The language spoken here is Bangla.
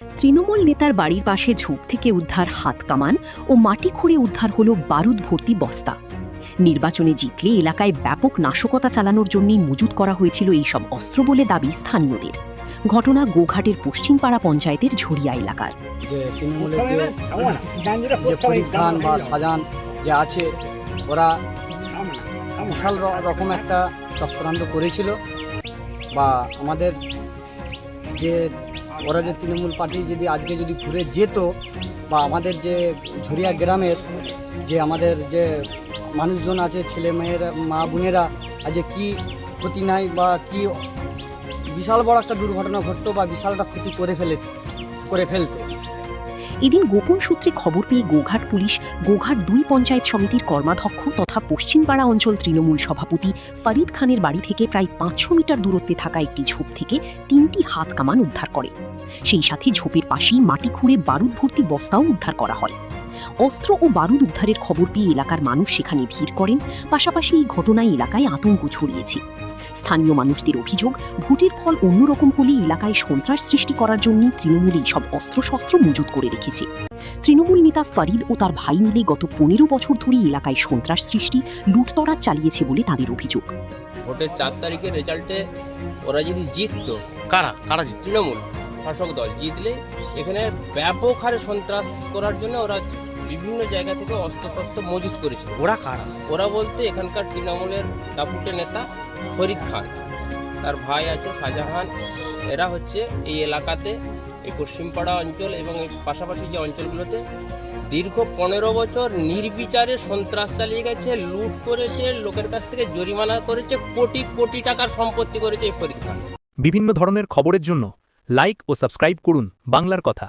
তৃণমূল নেতার বাড়ির পাশে ঝোপ থেকে উদ্ধার হাত কামান ও মাটি খুঁড়ে উদ্ধার হলো বারুদ ভর্তি বস্তা। নির্বাচনে জিতলে এলাকায় ব্যাপক নাশকতা চালানোর জন্যই মজুত করা হয়েছিল এইসব অস্ত্র বলে দাবি স্থানীয়দের। ঘটনা গোঘাটের পশ্চিমপাড়া পঞ্চায়েতের ঝরিয়া এলাকার। যে তৃণমূলের যে ফরিদ খান বা শাহজাহান যে আছে, ওরা বিশাল রকম একটা চক্রান্ত করেছিল। বা আমাদের যে ওরা যে তৃণমূল পার্টি যদি আজকে যদি ঘুরে যেত, বা আমাদের যে ঝরিয়া গ্রামের যে আমাদের যে মানুষজন আছে, ছেলে মেয়েরা, মা বোনেরা, আজকে কি ক্ষতি নাই বা কি বিশাল বড় একটা দুর্ঘটনা ঘটতো বা বিশাল একটা ক্ষতি করে ফেলতো। এদিন গোপন সূত্রে খবর পেয়ে গোঘাট পুলিশ গোঘাট ২ পঞ্চায়েত সমিতির কর্মাধ্যক্ষ তথা পশ্চিমপাড়া অঞ্চল তৃণমূল সভাপতি ফরিদ খানের বাড়ি থেকে প্রায় ৫০০ মিটার দূরত্বে থাকা একটি ঝোপ থেকে ৩টি হাত কামান উদ্ধার করে। সেই সাথে ঝোপের পাশেই মাটি খুঁড়ে বারুদ ভর্তি বস্তাও উদ্ধার করা হয়। অস্ত্র ও বারুদ উদ্ধারের খবর পেয়ে এলাকার মানুষ সেখানে ভিড় করেন। পাশাপাশি এই ঘটনায় এলাকায় আতঙ্ক ছড়িয়েছে। স্থানীয় মানুষদের অভিযোগ, ভোটের ফল অন্যরকম হলে এলাকায় সন্ত্রাস সৃষ্টি করার জন্য তৃণমূল এইসব অস্ত্রশস্ত্র মজুত করে রেখেছে। তৃণমূল নেতা ফরিদ ও তার ভাই মিলে গত ১৫ বছর ধরে এলাকায় সন্ত্রাস সৃষ্টি, লুটতরাজ চালিয়েছে বলে তাদের অভিযোগ। ভোটের ৪ তারিখের রেজাল্টে ওরা যদি জিততো, কারা তৃণমূল শাসক দল জিতলে এখানে ব্যাপক হারে সন্ত্রাস করার জন্য ওরা বিভিন্ন জায়গা থেকে অস্ত্রশস্ত্র মজুত করেছিল। ওরা কারা? ওরা বলতে এখানকার তৃণমূলের দাপুটে নেতা ফরিদ খান, তার ভাই আছে শাহজাহান। এরা হচ্ছে এই এলাকাতে, এই পশ্চিমপাড়া অঞ্চল এবং এই পাশাপাশি যে অঞ্চলগুলোতে দীর্ঘ ১৫ বছর নির্বিচারে সন্ত্রাস চালিয়ে গেছে, লুট করেছে, লোকের কাছ থেকে জরিমানা করেছে, কোটি কোটি টাকার সম্পত্তি করেছে এই ফরিদ খান। বিভিন্ন ধরনের খবরের জন্য লাইক ও সাবস্ক্রাইব করুন বাংলার কথা।